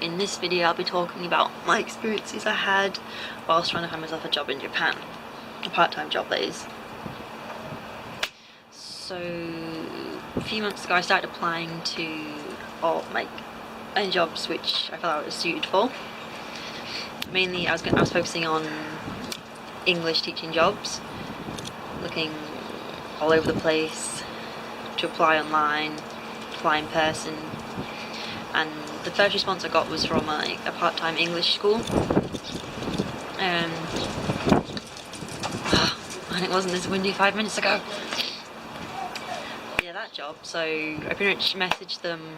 in this video I'll be talking about my experiences I had whilst trying to find myself a job in Japan. A part-time job, that is. So a few months ago I started applying to any jobs which I felt I was suited for. Mainly I was focusing on English teaching jobs, looking all over the place to apply online, apply in person, and the first response I got was from a part-time English school, and it wasn't this windy 5 minutes ago. Yeah, that job. So I pretty much messaged them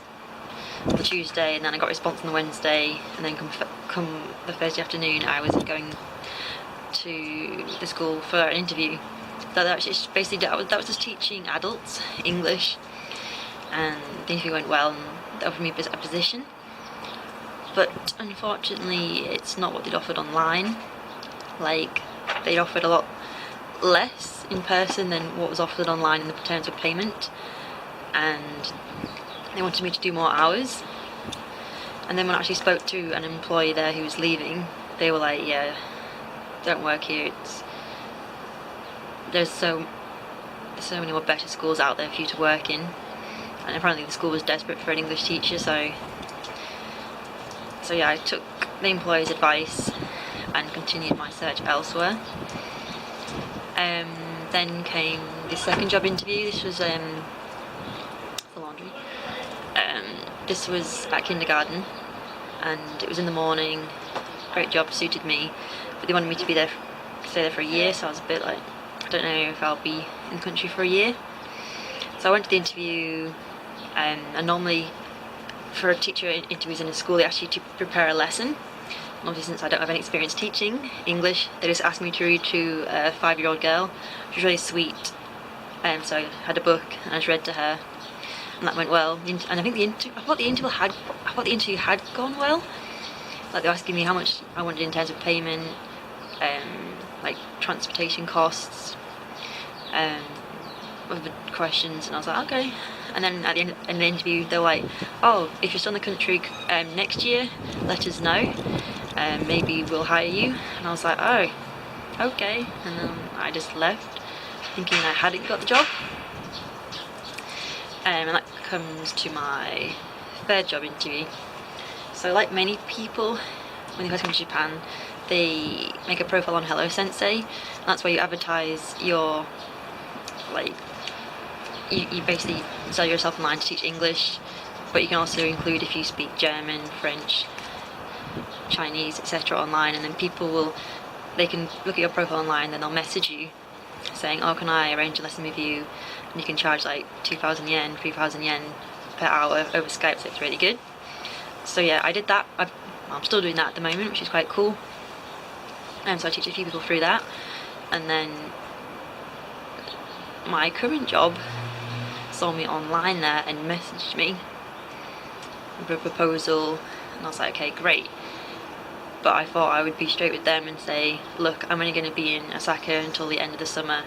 on the Tuesday, and then I got a response on the Wednesday, and then come the Thursday afternoon I was going to the school for an interview. That was just teaching adults English, and the interview went well and they offered me a position, but unfortunately it's not what they'd offered online. Like, they'd offered a lot less in person than what was offered online in the terms of payment, and they wanted me to do more hours. And then when I actually spoke to an employee there who was leaving, they were like, yeah, don't work here, there's so many more better schools out there for you to work in. And apparently the school was desperate for an English teacher, so yeah, I took the employer's advice and continued my search elsewhere. Then came the second job interview. This was for laundry. This was at kindergarten, and it was in the morning. Great job, suited me, but they wanted me to stay there for a year, so I was a bit like, I don't know if I'll be in the country for a year. So I went to the interview, and normally for a teacher interviews in a school they ask you to prepare a lesson. And obviously, since I don't have any experience teaching English, they just asked me to read to a 5-year-old girl, which was really sweet. So I had a book and I just read to her, and that went well. And I think I thought the interview had gone well. Like, they were asking me how much I wanted in terms of payment, like transportation costs, other questions, and I was like, okay. And then at the end of the interview they were like, oh, if you're still in the country next year, let us know, maybe we'll hire you. And I was like, oh, okay. And then I just left thinking I hadn't got the job. And that comes to my third job interview. So like many people, when they first come to Japan, they make a profile on Hello Sensei, and that's where you advertise your, like, you basically sell yourself online to teach English, but you can also include if you speak German, French, Chinese, etc. online, and then they can look at your profile online, then they'll message you saying, oh, can I arrange a lesson with you, and you can charge like 2,000 yen, 3,000 yen per hour over Skype, so it's really good. So yeah, I did that. I'm still doing that at the moment, which is quite cool. So I teach a few people through that, and then my current job saw me online there and messaged me with a proposal, and I was like, okay, great. But I thought I would be straight with them and say, look, I'm only going to be in Osaka until the end of the summer.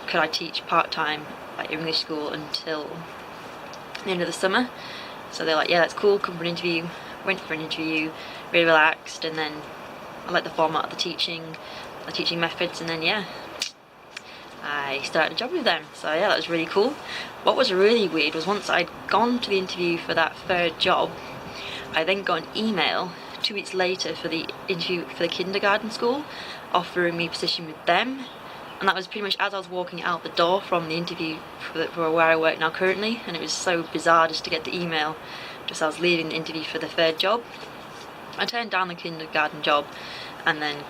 Could I teach part-time at English school until the end of the summer? So they're like, yeah, that's cool, come for an interview. Went for an interview, really relaxed, and then I liked the format of the teaching methods, and then yeah, I started a job with them. So yeah, that was really cool. What was really weird was once I'd gone to the interview for that third job, I then got an email 2 weeks later for the interview for the kindergarten school, offering me a position with them. And that was pretty much as I was walking out the door from the interview for where I work now currently, and it was so bizarre just to get the email just as I was leaving the interview for the third job. I turned down the kindergarten job, and then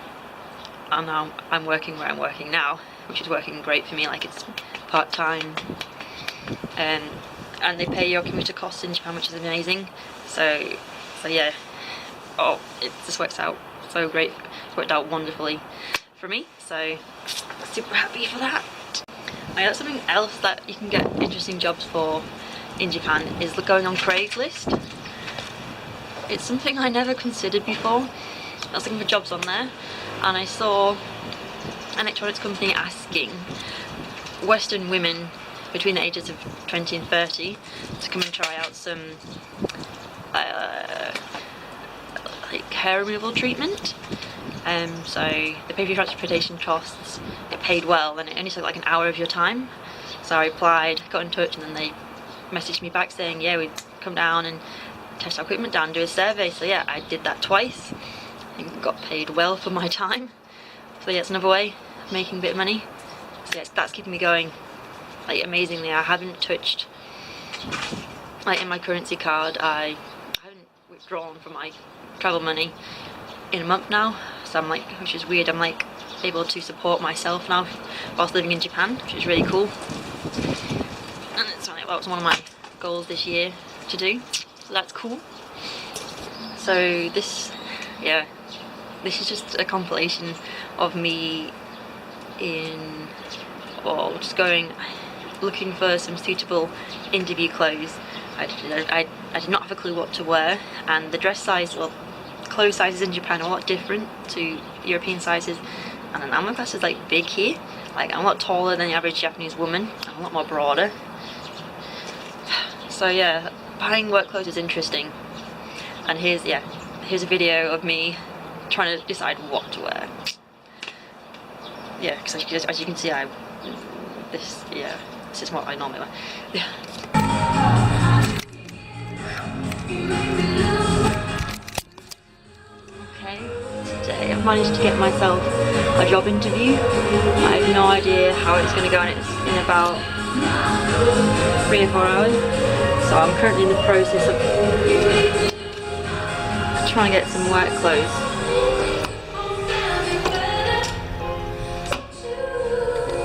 I'm working where I'm working now, which is working great for me. Like, it's part-time, and they pay your commuter costs in Japan, which is amazing. So yeah, it just works out so great. It's worked out wonderfully for me, so super happy for that. That's something else that you can get interesting jobs for in Japan, is going on Craigslist. It's something I never considered before. I was looking for jobs on there, and I saw an electronics company asking Western women between the ages of 20 and 30 to come and try out some like hair removal treatment. So they pay for your transportation costs, get paid well, and it only took like an hour of your time. So I applied, got in touch, and then they messaged me back saying, yeah, we'd come down and test our equipment down, do a survey. So yeah, I did that twice and got paid well for my time. So yeah, it's another way of making a bit of money. So yeah, that's keeping me going. Like amazingly, I haven't touched, like in my currency card, I haven't withdrawn from my travel money in a month now. So I'm like, which is weird, I'm like able to support myself now whilst living in Japan, which is really cool. And it's like, that was one of my goals this year to do, so that's cool. So this, yeah, this is just a compilation of me just going looking for some suitable interview clothes. I did not have a clue what to wear, and the dress size, well, clothes sizes in Japan are a lot different to European sizes, and an hourglass is like big here. Like I'm a lot taller than the average Japanese woman, I'm a lot more broader. So yeah, buying work clothes is interesting. And here's a video of me trying to decide what to wear. Yeah, because as you can see, this is what I normally wear. Yeah. Today I've managed to get myself a job interview. I have no idea how it's going to go, and it's in about 3 or 4 hours. So I'm currently in the process of trying to get some work clothes.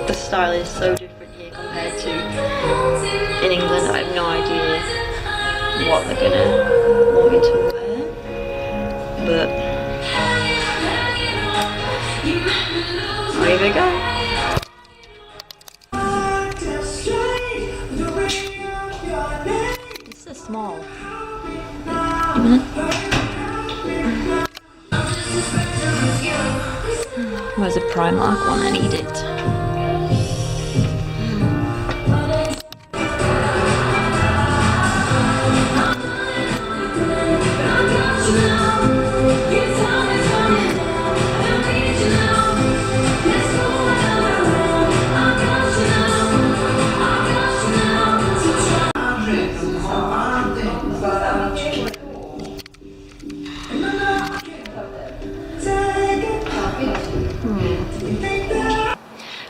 The style is so different here compared to in England. I have no idea what they're going to want me to wear. But here we go. This is small. Where's a Primark one? I need it.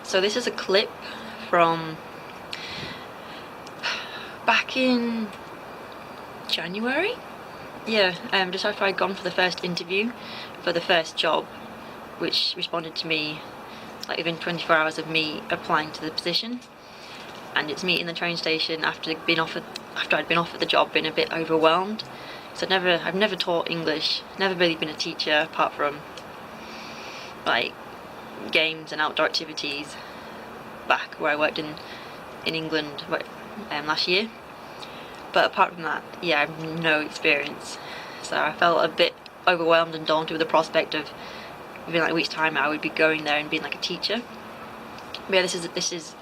So this is a clip from back in January. Yeah, just after I'd gone for the first interview for the first job, which responded to me like within 24 hours of me applying to the position. And it's me in the train station after I'd been offered the job, been a bit overwhelmed. So I've never taught English, never really been a teacher apart from like games and outdoor activities back where I worked in England last year. But apart from that, yeah, I have no experience. So I felt a bit overwhelmed and daunted with the prospect of within like a week's time I would be going there and being like a teacher. But yeah, this is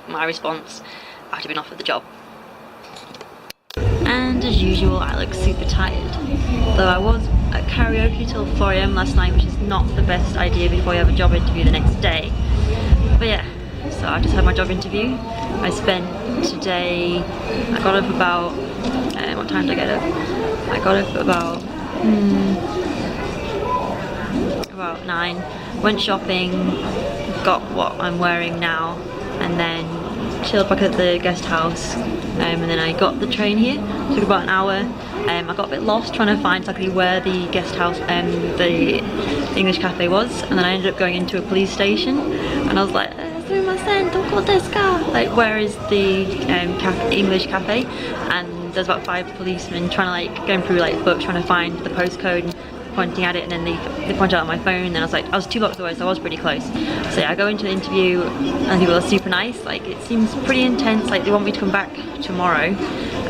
my response after being offered the job. And as usual, I look super tired. Though I was at karaoke till 4 AM last night, which is not the best idea before you have a job interview the next day. But yeah, so I just had my job interview. I spent today, I got up about, what time did I get up? I got up about 9, went shopping, got what I'm wearing now, and then chilled back at the guest house, and then I got the train here. It took about an hour. I got a bit lost trying to find exactly where the guest house and the English cafe was, and then I ended up going into a police station, and I was like, like, where is the English cafe? And there's about 5 policemen trying to like going through like books trying to find the postcode and pointing at it, and then they pointed out on my phone, and I was 2 blocks away, so I was pretty close. So yeah, I go into the interview and people are super nice. Like, it seems pretty intense. Like, they want me to come back tomorrow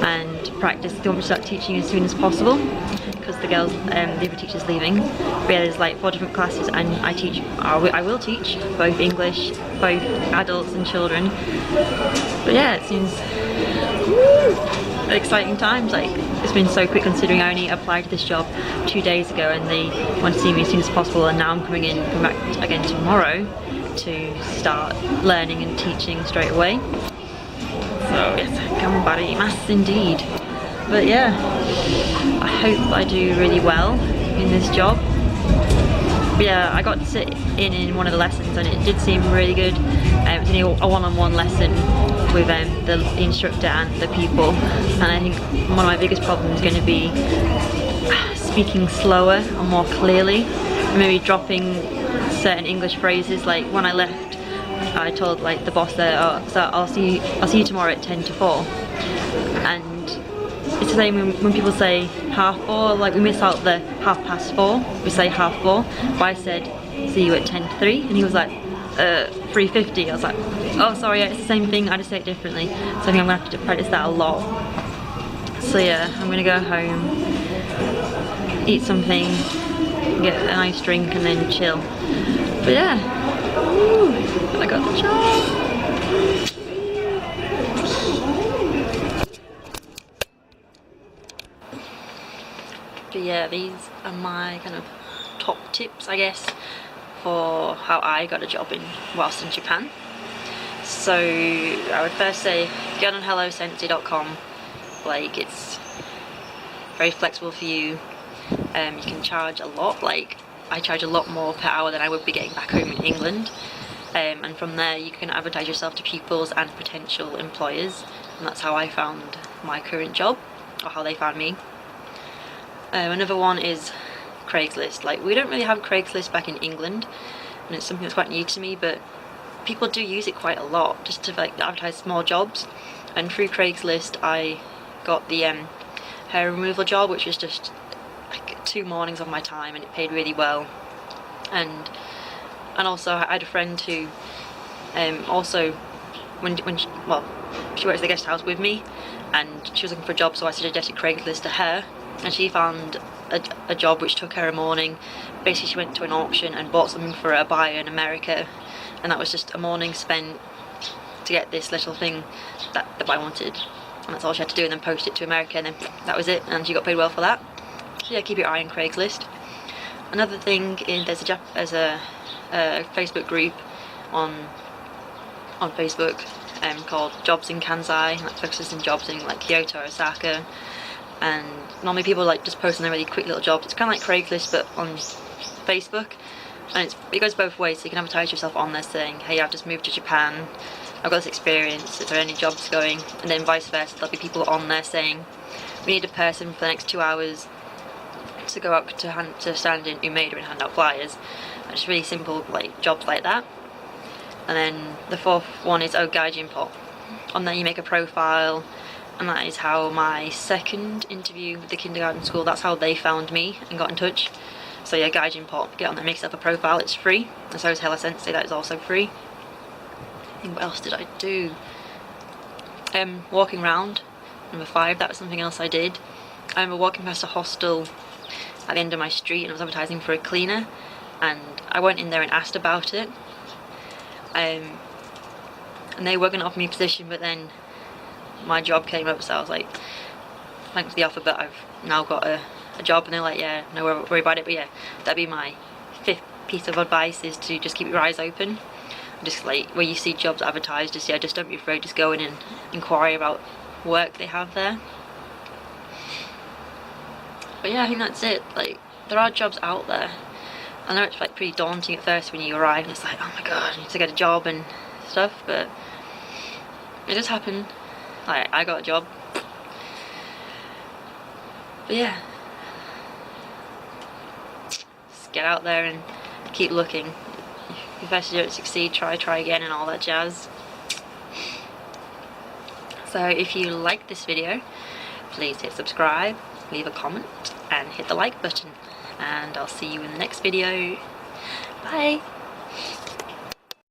and practice. They want me to start teaching as soon as possible because the girls, the other teacher's leaving. But yeah, there's like 4 different classes, and I will teach both English, both adults and children. But yeah, it seems exciting times. Like, it's been so quick considering I only applied to this job 2 days ago and they want to see me as soon as possible, and now I'm coming back again tomorrow to start learning and teaching straight away. So yes, gambarimasu indeed. But yeah, I hope I do really well in this job. But yeah, I got to sit in one of the lessons and it did seem really good. It was only a one-on-one lesson with the instructor and the people, and I think one of my biggest problems is going to be speaking slower and more clearly, and maybe dropping certain English phrases. Like when I left, I told like the boss there, oh, so I'll see you tomorrow at 10 to 4, and it's the same when people say 4:30, like we miss out the 4:30, we say 4:30, but I said see you at 10 to 3, and he was like 3:50. I was like, oh sorry, yeah, it's the same thing, I just say it differently. So I think I'm gonna have to practice that a lot. So yeah, I'm gonna go home, eat something, get a nice drink and then chill. But yeah, woo, I got the job. But yeah, these are my kind of top tips, I guess, for how I got a job whilst in Japan. So I would first say get on hellosensei.com. Like, it's very flexible for you. You can charge a lot. Like, I charge a lot more per hour than I would be getting back home in England. And from there you can advertise yourself to pupils and potential employers, and that's how I found my current job, or how they found me. Another one is Craigslist. Like, we don't really have Craigslist back in England, and it's something that's quite new to me, but people do use it quite a lot just to like advertise small jobs. And through Craigslist I got the hair removal job, which was just like 2 mornings of my time, and it paid really well. And also I had a friend who also when she works at the guest house with me, and she was looking for a job, so I suggested Craigslist to her, and she found a job which took her a morning. Basically she went to an auction and bought something for a buyer in America, and that was just a morning spent to get this little thing that I wanted, and that's all she had to do, and then post it to America, and then that was it, and she got paid well for that. So yeah, keep your eye on Craigslist. Another thing is there's a Facebook group on Facebook called Jobs in Kansai, and that focuses on jobs in like Kyoto or Osaka. And normally people like just post on their really quick little jobs. It's kind of like Craigslist but on Facebook, and it goes both ways. So you can advertise yourself on there saying, hey, I've just moved to Japan, I've got this experience, is there any jobs going? And then vice versa, there'll be people on there saying, we need a person for the next 2 hours to go up to stand in Umeda and hand out flyers. And it's really simple like jobs like that. And then the fourth one is Gaijin Pot. On there you make a profile, and that is how my second interview with the kindergarten school, that's how they found me and got in touch. So yeah, Gaijin Pot, get on there, make yourself a profile, it's free. And so is Hella Sensei, that is also free. I think, what else did I do? Walking around, number 5, that was something else I did. I remember walking past a hostel at the end of my street, and I was advertising for a cleaner, and I went in there and asked about it. And they were going to offer me a position, but then my job came up, so I was like, thanks for the offer, but I've now got a job. And they're like, yeah, no worry about it. But yeah, that'd be my 5th piece of advice, is to just keep your eyes open. Just like where you see jobs advertised, just don't be afraid, just go in and inquire about work they have there. But yeah, I think that's it. Like, there are jobs out there. I know it's like pretty daunting at first when you arrive, and it's like, oh my god, I need to get a job and stuff, but it does happen. Like, I got a job. But yeah, just get out there and keep looking. If first you don't succeed, try again and all that jazz. So if you like this video, please hit subscribe, leave a comment and hit the like button, and I'll see you in the next video. Bye!